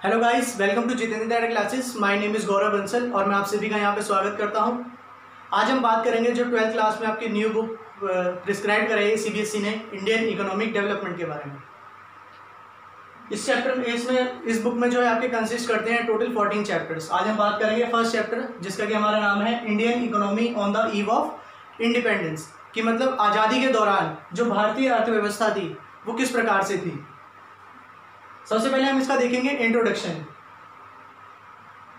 Hello guys, welcome to Jitendra data classes. My name is Gaurav Bansal और मैं आप सभी का यहाँ पे स्वागत करता हूँ। आज हम बात करेंगे जो 12th क्लास में आपकी न्यू बुक प्रिस्क्राइब कराई है सीबीएसई ने, इंडियन इकोनॉमिक डेवलपमेंट के बारे में। इस चैप्टर में इस बुक में जो है आपके कंसिस्ट करते हैं टोटल 14 चैप्टर्स। आज हम बात करेंगे फर्स्ट चैप्टर, जिसका कि हमारा नाम है Indian economy on the eve of independence, कि मतलब आज़ादी के दौरान जो भारतीय अर्थव्यवस्था थी वो किस प्रकार से थी। सबसे पहले हम इसका देखेंगे इंट्रोडक्शन,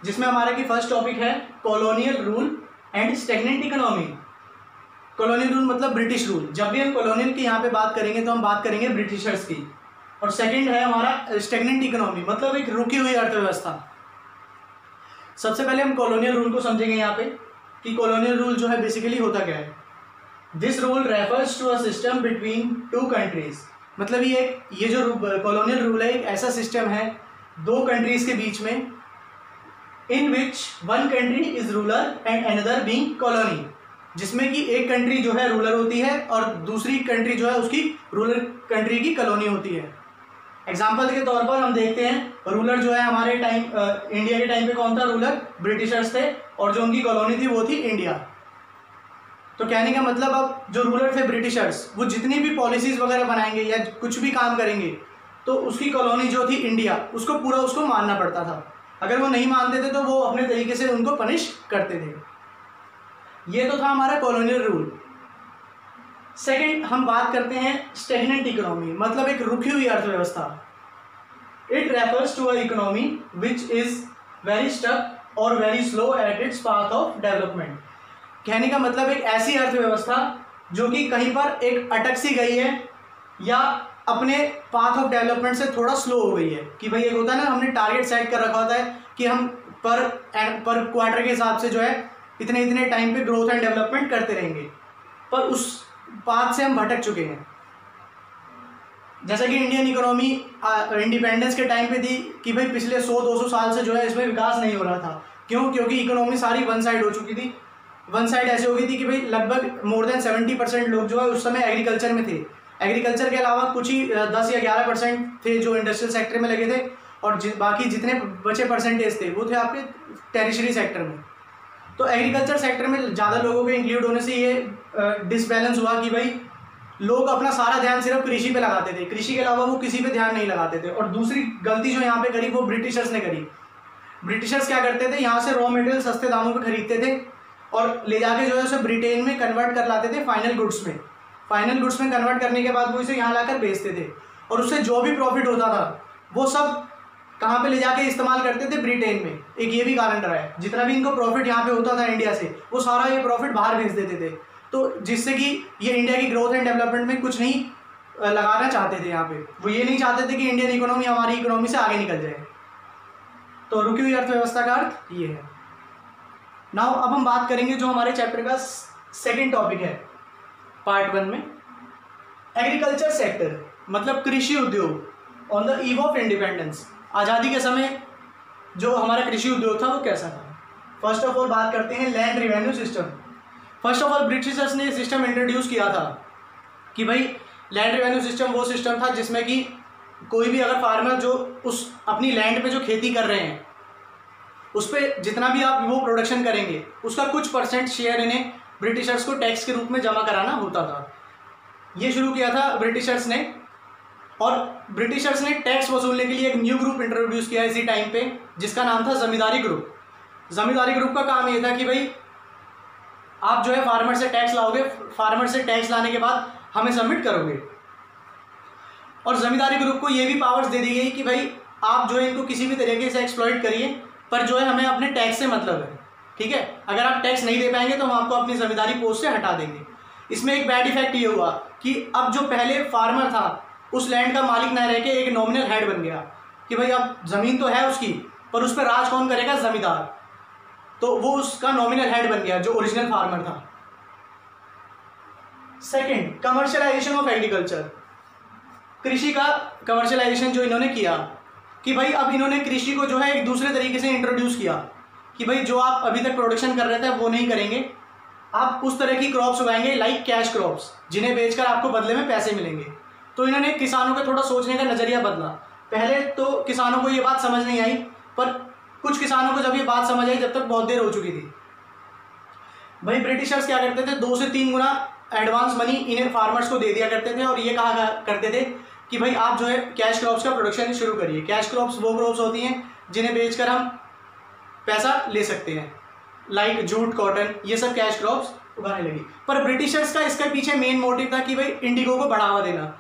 जिसमें हमारा की फर्स्ट टॉपिक है colonial rule and stagnant economy. Colonial rule मतलब ब्रिटिश रूल। जब भी हम कॉलोनियल की यहाँ पे बात करेंगे तो हम बात करेंगे ब्रिटिशर्स की। और सेकंड है हमारा स्टैग्नेंट इकोनॉमी, मतलब एक रुकी हुई अर्थव्यवस्था। सबसे पहले हम कॉलोनियल रूल को समझेंगे यहाँ पे कि कॉलोनियल रूल जो है बेसिकली होता क्या है। This rule refers to a system between two countries, मतलब ये जो कॉलोनियल रूल है एक ऐसा सिस्टम है दो कंट्रीज के बीच में, in which one country is ruler and another being colony, जिसमें कि एक कंट्री जो है रूलर होती है और दूसरी कंट्री जो है उसकी रूलर कंट्री की कॉलोनी होती है। एग्जाम्पल के तौर पर हम देखते हैं रूलर जो है हमारे टाइम इंडिया के टाइम पे कौन था रूलर, ब्रिटिशर्स थे, और जो उनकी कॉलोनी थी वो थी इंडिया। तो कहने का मतलब अब जो रूलर थे ब्रिटिशर्स, वो जितनी भी पॉलिसीज़ वगैरह बनाएंगे या कुछ भी काम करेंगे तो उसकी कॉलोनी जो थी इंडिया, उसको पूरा उसको मानना पड़ता था। अगर वो नहीं मानते थे तो वो अपने तरीके से उनको पनिश करते थे। ये तो था हमारा कॉलोनियल रूल। सेकंड हम बात करते हैं स्टैग्नेंट इकोनॉमी, मतलब एक रुकी हुई अर्थव्यवस्था। It refers to a economy which is very stuck और very slow at its path of development. कहने का मतलब एक ऐसी अर्थव्यवस्था जो कि कहीं पर एक अटक सी गई है या अपने पाथ ऑफ डेवलपमेंट से थोड़ा स्लो हो गई है। कि भाई एक होता है ना, हमने टारगेट सेट कर रखा होता है कि हम पर क्वार्टर के हिसाब से जो है इतने इतने टाइम पे ग्रोथ एंड डेवलपमेंट करते रहेंगे, पर उस पाथ से हम भटक चुके हैं। जैसा कि इंडियन इकोनॉमी इंडिपेंडेंस के टाइम पे थी कि भाई पिछले 100-200 साल से जो है इसमें विकास नहीं हो रहा था। क्यों? क्योंकि इकोनॉमी सारी वन साइड हो चुकी थी। वन साइड ऐसे हो गई थी कि भाई लगभग मोर देन 70% लोग जो है उस समय एग्रीकल्चर में थे। एग्रीकल्चर के अलावा कुछ ही 10 या 11% थे जो इंडस्ट्रियल सेक्टर में लगे थे, और बाकी जितने बचे परसेंटेज थे वो थे आपके टेरिशरी सेक्टर में। तो एग्रीकल्चर सेक्टर में ज़्यादा लोगों के इंक्लूड होने से ये डिसबैलेंस हुआ कि भाई लोग अपना सारा ध्यान सिर्फ कृषि पे लगाते थे, कृषि के अलावा वो किसी पे ध्यान नहीं लगाते थे। और दूसरी गलती जो यहाँ पे करी वो ब्रिटिशर्स ने करी। ब्रिटिशर्स क्या करते थे, यहाँ से रॉ मटेरियल सस्ते दामों पे खरीदते थे और ले जाके जो है उसे ब्रिटेन में कन्वर्ट कर लाते थे फाइनल गुड्स में। फाइनल गुड्स में कन्वर्ट करने के बाद वो इसे यहाँ लाकर बेचते थे, और उससे जो भी प्रॉफिट होता था वो सब कहाँ पे ले जाके इस्तेमाल करते थे, ब्रिटेन में। एक ये भी कारण रहा है, जितना भी इनको प्रॉफिट यहाँ पे होता था इंडिया से, वो सारा ये प्रॉफिट बाहर भेज देते थे। तो जिससे कि ये इंडिया की ग्रोथ एंड डेवलपमेंट में कुछ नहीं लगाना चाहते थे। यहाँ पे वो ये नहीं चाहते थे कि इंडियन इकोनॉमी हमारी इकोनॉमी से आगे निकल जाए। तो रुकी हुई अर्थव्यवस्था का अर्थ ये है। नाउ अब हम बात करेंगे जो हमारे चैप्टर का सेकंड टॉपिक है पार्ट 1 में, एग्रीकल्चर सेक्टर, मतलब कृषि उद्योग on the eve of independence. आज़ादी के समय जो हमारा कृषि उद्योग था वो कैसा था। फर्स्ट ऑफ ऑल बात करते हैं land revenue system. First of all Britishers ने सिस्टम इंट्रोड्यूस किया था कि भाई लैंड रिवेन्यू सिस्टम वो सिस्टम था जिसमें कि कोई भी अगर फार्मर जो उस अपनी लैंड पे जो खेती कर रहे हैं उस पर जितना भी आप वो प्रोडक्शन करेंगे उसका कुछ परसेंट शेयर इन्हें ब्रिटिशर्स को टैक्स के रूप में जमा कराना होता था। ये शुरू किया था ब्रिटिशर्स ने, और ब्रिटिशर्स ने टैक्स वसूलने के लिए एक न्यू ग्रुप इंट्रोड्यूस किया इसी टाइम पे, जिसका नाम था जमींदारी ग्रुप। जमींदारी ग्रुप का काम ये था कि भाई आप जो है फार्मर से टैक्स लाओगे, फार्मर से टैक्स लाने के बाद हमें सबमिट करोगे। और जमींदारी ग्रुप को ये भी पावर्स दे दी गई कि भाई आप जो है इनको किसी भी तरीके से एक्सप्लॉइट करिए, पर जो है हमें अपने टैक्स से मतलब है, ठीक है। अगर आप टैक्स नहीं दे पाएंगे तो हम आपको अपनी जमींदारी पोस्ट से हटा देंगे। इसमें एक बैड इफेक्ट ये हुआ कि अब जो पहले फार्मर था उस लैंड का मालिक न रह के एक नॉमिनल हेड बन गया कि भाई अब ज़मीन तो है उसकी, पर उस पर राज कौन करेगा, जमींदार। तो वो उसका नॉमिनल हेड बन गया जो ओरिजिनल फार्मर था। Second, commercialisation of agriculture. कृषि का कमर्शियलाइजेशन जो इन्होंने किया कि भाई अब इन्होंने कृषि को जो है एक दूसरे तरीके से इंट्रोड्यूस किया कि भाई जो आप अभी तक प्रोडक्शन कर रहे थे वो नहीं करेंगे, आप उस तरह की क्रॉप्स उगाएंगे लाइक कैश क्रॉप्स, जिन्हें बेचकर आपको बदले में पैसे मिलेंगे। तो इन्होंने किसानों का थोड़ा सोचने का नज़रिया बदला। पहले तो किसानों को ये बात समझ नहीं आई, पर कुछ किसानों को जब ये बात समझ आई जब तक बहुत देर हो चुकी थी। भाई ब्रिटिशर्स क्या करते थे, 2 से 3 गुना एडवांस मनी इन्हें फार्मर्स को दे दिया करते थे और ये कहा करते थे कि भाई आप जो है कैश क्रॉप्स का प्रोडक्शन शुरू करिए। कैश क्रॉप्स वो क्रॉप्स होती हैं जिन्हें बेचकर हम पैसा ले सकते हैं, लाइक जूट, कॉटन, ये सब कैश क्रॉप्स उगाने लगी। पर ब्रिटिशर्स का इसके पीछे मेन मोटिव था कि भाई इंडिगो को बढ़ावा देना।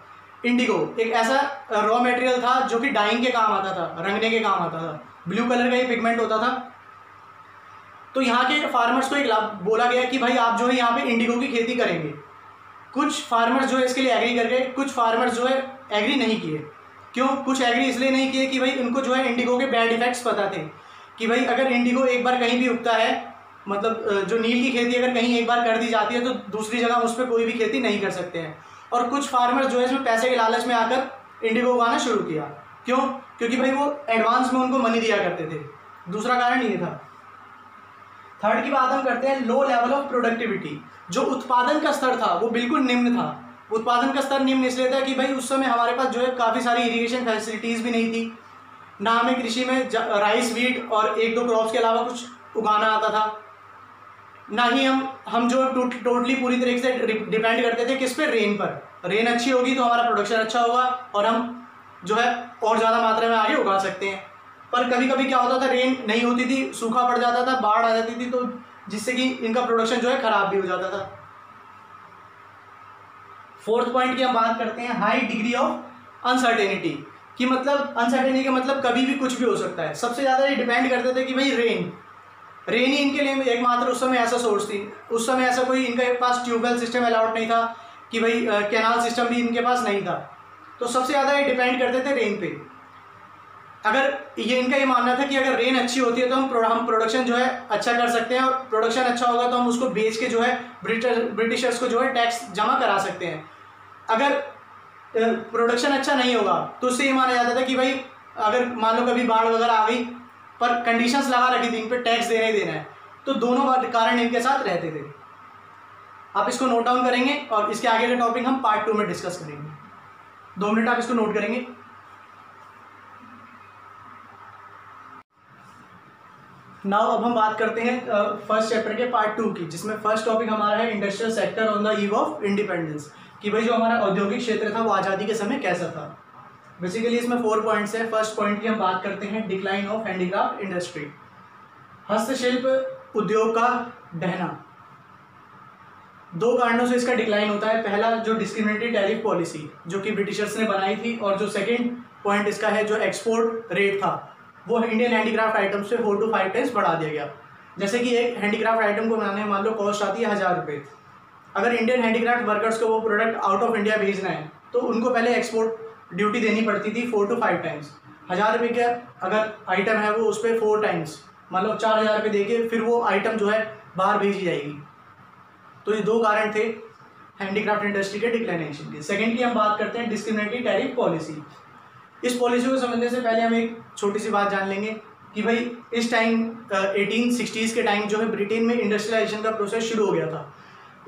इंडिगो एक ऐसा रॉ मटेरियल था जो कि डाइंग के काम आता था, रंगने के काम आता था, ब्लू कलर का ही पिगमेंट होता था। तो यहाँ के फार्मर्स को एक बोला गया कि भाई आप जो है यहाँ पे इंडिगो की खेती करेंगे। कुछ फार्मर्स जो है इसके लिए एग्री कर गए, कुछ फार्मर्स जो है एग्री नहीं किए। क्यों? कुछ एग्री इसलिए नहीं किए कि भाई उनको जो है इंडिगो के बैड इफेक्ट्स पता थे कि भाई अगर इंडिगो एक बार कहीं भी उगता है, मतलब जो नील की खेती अगर कहीं एक बार कर दी जाती है तो दूसरी जगह उस पर कोई भी खेती नहीं कर सकते हैं। और कुछ फार्मर्स जो है इसमें पैसे के लालच में आकर इंडिगो उगाना शुरू किया। क्यों? क्योंकि भाई वो एडवांस में उनको मनी दिया करते थे, दूसरा कारण ये था। थर्ड की बात हम करते हैं, लो लेवल ऑफ प्रोडक्टिविटी। जो उत्पादन का स्तर था वो बिल्कुल निम्न था। उत्पादन का स्तर निम्न इसलिए था कि भाई उस समय हमारे पास जो है काफ़ी सारी इरिगेशन फैसिलिटीज़ भी नहीं थी, ना हमें कृषि में राइस, वीट और 1-2 क्रॉप्स के अलावा कुछ उगाना आता था, ना ही हम जो टोटली पूरी तरीके से डिपेंड करते थे किस पे, रेन पर। रेन अच्छी होगी तो हमारा प्रोडक्शन अच्छा होगा और हम जो है और ज़्यादा मात्रा में आगे उगा सकते हैं। पर कभी कभी क्या होता था, रेन नहीं होती थी, सूखा पड़ जाता था, बाढ़ आ जाती थी, तो जिससे कि इनका प्रोडक्शन जो है खराब भी हो जाता था। फोर्थ पॉइंट की हम बात करते हैं, हाई डिग्री ऑफ अनसर्टेनिटी। कि मतलब अनसर्टेनिटी का मतलब कभी भी कुछ भी हो सकता है। सबसे ज़्यादा ये डिपेंड करते थे कि भाई रेन ही इनके लिए एकमात्र उस समय ऐसा सोर्स थी। उस समय ऐसा कोई इनके पास ट्यूबवेल सिस्टम अलाउड नहीं था कि भाई कैनाल सिस्टम भी इनके पास नहीं था। तो सबसे ज़्यादा ये डिपेंड करते थे रेन पे। अगर ये इनका ये मानना था कि अगर रेन अच्छी होती है तो हम प्रोडक्शन जो है अच्छा कर सकते हैं, और प्रोडक्शन अच्छा होगा तो हम उसको बेच के जो है ब्रिटिशर्स को जो है टैक्स जमा करा सकते हैं। अगर प्रोडक्शन अच्छा नहीं होगा तो उससे ये माना जाता था कि भाई अगर मान लो कभी बाढ़ वगैरह आ गई, पर कंडीशंस लगा रखी थी इन पे टैक्स देना ही देना है, तो दोनों कारण इनके साथ रहते थे। आप इसको नोट डाउन करेंगे और इसके आगे का टॉपिक हम पार्ट 2 में डिस्कस करेंगे। 2 मिनट आप इसको नोट करेंगे। नाउ अब हम बात करते हैं फर्स्ट चैप्टर के पार्ट 2 की, जिसमें फर्स्ट टॉपिक हमारा है industrial sector on the eve of independence. कि भाई जो हमारा औद्योगिक क्षेत्र था वो आज़ादी के समय कैसा था। बेसिकली इसमें 4 पॉइंट्स हैं। फर्स्ट पॉइंट की हम बात करते हैं, डिक्लाइन ऑफ हैंडीक्राफ्ट इंडस्ट्री, हस्तशिल्प उद्योग का ढहना। 2 कारणों से इसका डिक्लाइन होता है। पहला जो डिस्क्रिमिनेटरी टैरिफ पॉलिसी जो कि ब्रिटिशर्स ने बनाई थी, और जो सेकेंड पॉइंट इसका है जो एक्सपोर्ट रेट था वो इंडियन हैंडीक्राफ्ट आइटम्स से 4 to 5 टाइम्स बढ़ा दिया गया। जैसे कि एक हैंडीक्राफ्ट आइटम को बनाने में मान लो कॉस्ट आती है 1000 रुपये। अगर इंडियन हैंडीक्राफ्ट वर्कर्स को वो प्रोडक्ट आउट ऑफ इंडिया भेजना है तो उनको पहले एक्सपोर्ट ड्यूटी देनी पड़ती थी 4 to 5 टाइम्स। 1000 रुपये का अगर आइटम है वो उस पर 4 टाइम्स, मतलब 4000 रुपये देके फिर वो आइटम जो है बाहर भेजी जाएगी। तो ये 2 कारण थे हैंडीक्राफ्ट इंडस्ट्री के डिक्लाइनेशन के। सेकेंड की हम बात करते हैं डिस्क्रिमिनेटरी टैरिफ पॉलिसी। इस पॉलिसी को समझने से पहले हम एक छोटी सी बात जान लेंगे कि भाई इस टाइम 1860s के टाइम जो है ब्रिटेन में इंडस्ट्रियलाइजेशन का प्रोसेस शुरू हो गया था।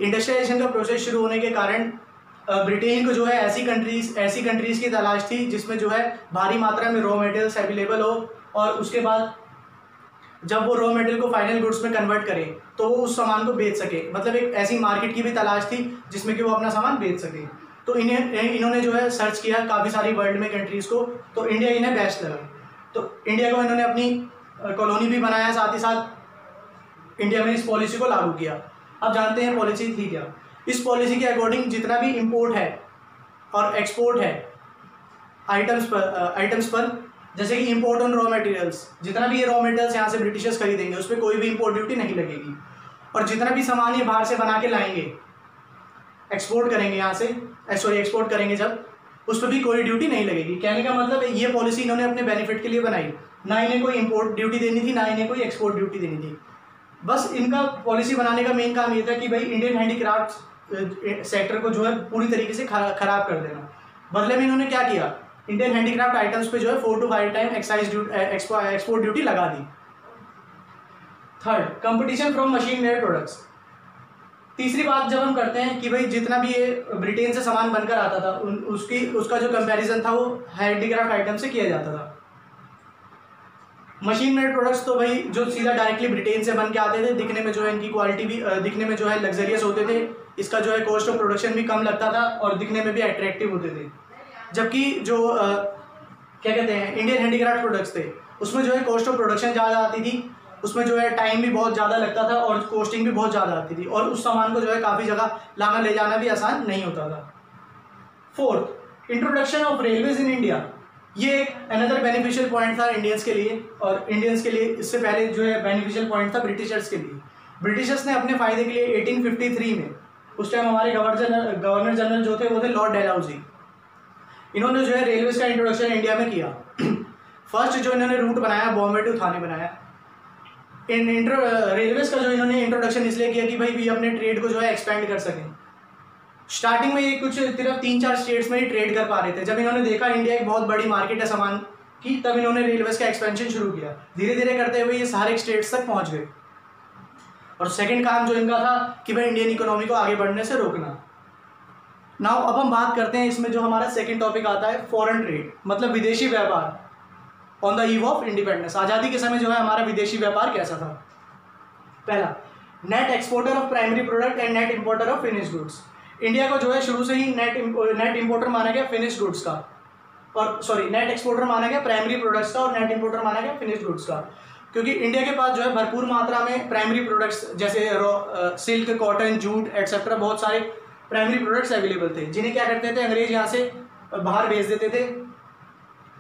इंडस्ट्रियलाइजेशन का प्रोसेस शुरू होने के कारण ब्रिटेन को जो है ऐसी कंट्रीज़ की तलाश थी जिसमें जो है भारी मात्रा में रॉ मटेरियल्स अवेलेबल हो, और उसके बाद जब वो रॉ मटेरियल को फाइनल गुड्स में कन्वर्ट करें तो वो उस सामान को बेच सके। मतलब एक ऐसी मार्केट की भी तलाश थी जिसमें कि वो अपना सामान बेच सके। तो इन्होंने जो है सर्च किया काफ़ी सारी वर्ल्ड में कंट्रीज़ को, तो इंडिया इन्हें बेस्ट लगा। तो इंडिया को इन्होंने अपनी कॉलोनी भी बनाया, साथ ही साथ इंडिया में इस पॉलिसी को लागू किया। अब जानते हैं पॉलिसी थी क्या। इस पॉलिसी के अकॉर्डिंग जितना भी इंपोर्ट है और एक्सपोर्ट है आइटम्स पर, जैसे कि इंपोर्ट ऑन रॉ मटेरियल्स, जितना भी ये रॉ मटेरियल्स यहाँ से ब्रिटिशर्स खरीदेंगे उस पर कोई भी इंपोर्ट ड्यूटी नहीं लगेगी। और जितना भी सामान ये बाहर से बना के लाएंगे, एक्सपोर्ट करेंगे यहाँ से, एक्सपोर्ट करेंगे जब, उस पर भी कोई ड्यूटी नहीं लगेगी। कहने का मतलब ये पॉलिसी इन्होंने अपने बेनिफिट के लिए बनाई, ना इन्हें कोई इंपोर्ट ड्यूटी देनी थी, ना इन्हें कोई एक्सपोर्ट ड्यूटी देनी थी। बस इनका पॉलिसी बनाने का मेन काम ये था कि भाई इंडियन हैंडीक्राफ्ट सेक्टर को जो है पूरी तरीके से खराब कर देना। बदले में इन्होंने क्या किया, इंडियन हैंडीक्राफ्ट आइटम्स पे जो है 4 to 5 टाइम एक्सपोर्ट ड्यूटी लगा दी। Third, competition from machine made products. तीसरी बात जब हम करते हैं कि भाई जितना भी ये ब्रिटेन से सामान बनकर आता था उसका जो कंपैरिजन था वो हैंडीक्राफ्ट आइटम से किया जाता था। मशीन मेड प्रोडक्ट्स तो भाई जो सीधा डायरेक्टली ब्रिटेन से बन के आते थे, दिखने में जो है इनकी क्वालिटी भी दिखने में जो है लग्जरियस होते थे, इसका जो है कॉस्ट ऑफ प्रोडक्शन भी कम लगता था और दिखने में भी अट्रैक्टिव होते थे। जबकि जो क्या कहते हैं इंडियन हैंडीक्राफ्ट प्रोडक्ट्स थे उसमें जो है कॉस्ट ऑफ प्रोडक्शन ज़्यादा आती थी, उसमें जो है टाइम भी बहुत ज़्यादा लगता था और कॉस्टिंग भी बहुत ज़्यादा आती थी और उस सामान को जो है काफ़ी जगह लाना ले जाना भी आसान नहीं होता था। Fourth, introduction of railways in India. ये एक अनदर बेनिफिशियल पॉइंट था इंडियंस के लिए, और इंडियंस के लिए इससे पहले जो है बेनिफिशियल पॉइंट था ब्रिटिशर्स के लिए। ब्रिटिशर्स ने अपने फ़ायदे के लिए 1853 में, उस टाइम हमारे गवर्नर जनरल जो थे वो थे लॉर्ड डेलहाउसी, इन्होंने जो है रेलवेज का इंट्रोडक्शन इंडिया में किया। फर्स्ट जो इन्होंने रूट बनाया बॉम्बे टू थाने बनाया। रेलवेज का जो इन्होंने इंट्रोडक्शन इसलिए किया कि भाई भी अपने ट्रेड को जो है एक्सपेंड कर सकें। स्टार्टिंग में ये कुछ सिर्फ 3-4 स्टेट्स में ही ट्रेड कर पा रहे थे। जब इन्होंने देखा इंडिया एक बहुत बड़ी मार्केट है सामान की, तब इन्होंने रेलवेज का एक्सपेंशन शुरू किया। धीरे धीरे करते हुए ये सारे स्टेट्स तक पहुंच गए। और सेकंड काम जो इनका था कि भाई इंडियन इकोनॉमी को आगे बढ़ने से रोकना। नाउ अब हम बात करते हैं इसमें जो हमारा सेकंड टॉपिक आता है फॉरेन ट्रेड, मतलब विदेशी व्यापार on the eve of independence. आज़ादी के समय जो है हमारा विदेशी व्यापार कैसा था। पहला, net exporter of primary product and net importer of finished goods. India को जो है शुरू से ही नेट इंपोर्टर माना गया फिनिश्ड गुड्स का, और सॉरी नेट एक्सपोर्टर माना गया प्राइमरी प्रोडक्ट्स का और नेट इंपोर्टर माना गया फिनिश्ड गुड्स का, क्योंकि इंडिया के पास जो है भरपूर मात्रा में प्राइमरी प्रोडक्ट्स जैसे सिल्क, कॉटन, जूट एटसेट्रा बहुत सारे प्राइमरी प्रोडक्ट्स अवेलेबल थे, जिन्हें क्या करते थे अंग्रेज यहाँ से बाहर भेज देते थे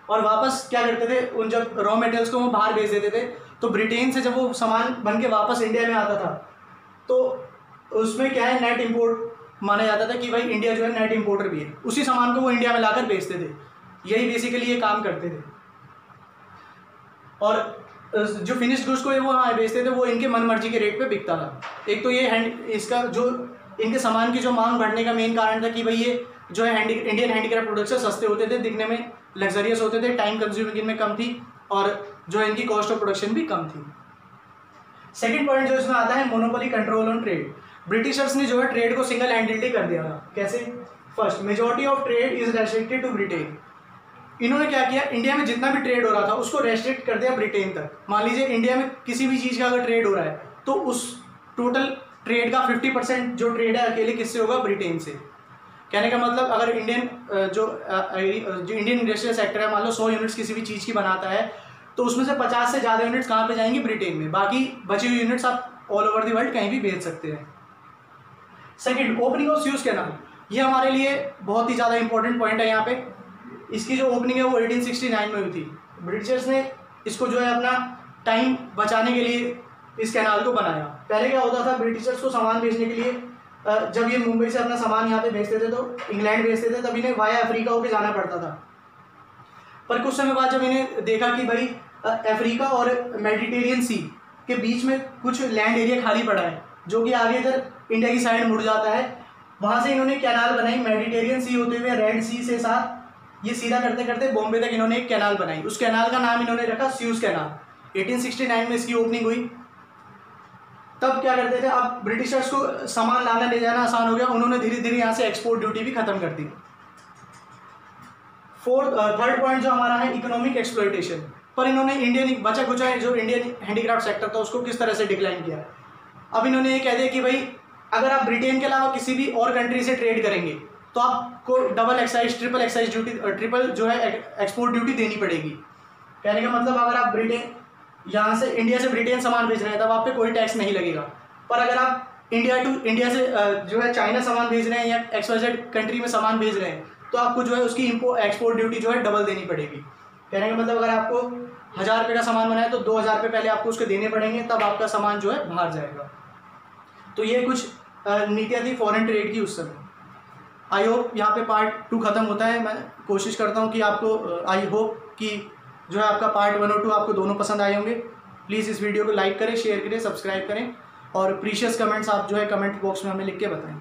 और वापस क्या करते थे उन जब रॉ मटेरियल्स को वो बाहर भेज देते थे, तो ब्रिटेन से जब वो सामान बन के वापस इंडिया में आता था तो उसमें क्या है नेट इंपोर्ट माना जाता था कि भाई इंडिया जो है नेट इंपोर्टर भी है। उसी सामान को वो इंडिया में लाकर बेचते थे, यही बेसिकली ये काम करते थे। और जो फिनिश्ड गुड्स को वो हाँ बेचते थे वो इनके मन मर्जी के रेट पे बिकता था। एक तो ये इसका जो इनके सामान की जो मांग बढ़ने का मेन कारण था कि भाई ये जो है इंडियन हैंडीक्राफ्ट प्रोडक्ट्स सस्ते होते थे, दिखने में लग्जरियस होते थे, टाइम कंज्यूमिंग इनमें कम थी और जो इनकी कॉस्ट ऑफ प्रोडक्शन भी कम थी। सेकंड पॉइंट जो इसमें आता है monopoly control on trade. Britishers ने जो है ट्रेड को सिंगल हैंडेडली कर दिया था। कैसे? First, majority of trade is restricted to Britain. इन्होंने क्या किया, इंडिया में जितना भी ट्रेड हो रहा था उसको रेस्ट्रिक्ट कर दिया ब्रिटेन तक। मान लीजिए इंडिया में किसी भी चीज़ का अगर ट्रेड हो रहा है तो उस टोटल ट्रेड का 50% जो ट्रेड है अकेले किससे होगा, ब्रिटेन से। कहने का मतलब अगर इंडियन जो इंडियन इंडस्ट्रियल सेक्टर है मान लो 100 यूनिट्स किसी भी चीज़ की बनाता है तो उसमें से 50 से ज़्यादा यूनिट्स कहाँ पे जाएंगी, ब्रिटेन में। बाकी बची हुई यूनिट्स आप ऑल ओवर द वर्ल्ड कहीं भी भेज सकते हैं। Second, opening of Suez canal. ये हमारे लिए बहुत ही ज़्यादा इंपॉर्टेंट पॉइंट है। यहाँ पे इसकी जो ओपनिंग है वो 1869 में हुई थी। ब्रिटिशर्स ने इसको जो है अपना टाइम बचाने के लिए इस कैनाल को बनाया। पहले क्या होता था, ब्रिटिशर्स को सामान भेजने के लिए जब ये मुंबई से अपना सामान यहाँ पे भेजते थे तो इंग्लैंड भेजते थे, तब इन्हें वाया अफ्रीका होकर जाना पड़ता था। पर कुछ समय बाद जब इन्हें देखा कि भाई अफ्रीका और मेडिटेरियन सी के बीच में कुछ लैंड एरिया खाली पड़ा है जो कि आगे इधर इंडिया की साइड मुड़ जाता है, वहाँ से इन्होंने कैनाल बनाई। मेडिटेरियन सी होते हुए रेड सी से साथ ये सीधा करते करते बॉम्बे तक इन्होंने एक कैनाल बनाई। उस कैनाल का नाम इन्होंने रखा सुएज कैनाल। 1869 में इसकी ओपनिंग हुई। तब क्या करते थे, अब ब्रिटिशर्स को सामान लाना ले जाना आसान हो गया, उन्होंने धीरे धीरे यहाँ से एक्सपोर्ट ड्यूटी भी खत्म कर दी। थर्ड पॉइंट जो हमारा है इकोनॉमिक एक्सप्लॉयटेशन। पर इन्होंने इंडियन बचा खुचा जो इंडियन हैंडीक्राफ्ट सेक्टर था उसको किस तरह से डिक्लाइन किया। अब इन्होंने ये कह दिया कि भाई अगर आप ब्रिटेन के अलावा किसी भी और कंट्री से ट्रेड करेंगे तो आपको double excise, triple excise duty, triple जो है एक्सपोर्ट ड्यूटी देनी पड़ेगी। कहने का मतलब अगर आप ब्रिटेन यहाँ से इंडिया से ब्रिटेन सामान भेज रहे हैं तब आप पे कोई टैक्स नहीं लगेगा। पर अगर आप इंडिया से जो है चाइना सामान भेज रहे हैं या XYZ कंट्री में सामान भेज रहे हैं तो आपको जो है उसकी एक्सपोर्ट ड्यूटी जो है डबल देनी पड़ेगी। कहने का मतलब अगर आपको 1000 रुपये का सामान बनाया तो 2000 रुपये पहले आपको उसके देने पड़ेंगे, तब आपका सामान जो है बाहर जाएगा। तो ये कुछ नीतियाँ थी फॉरेन ट्रेड की उस समय। आई होप यहाँ पे पार्ट 2 ख़त्म होता है। मैं कोशिश करता हूँ कि आपको आई होप कि जो है आपका पार्ट 1 और 2 आपको दोनों पसंद आए होंगे। प्लीज़ इस वीडियो को लाइक करें, शेयर करें, सब्सक्राइब करें और प्रीशियस कमेंट्स आप जो है कमेंट बॉक्स में हमें लिख के बताएं।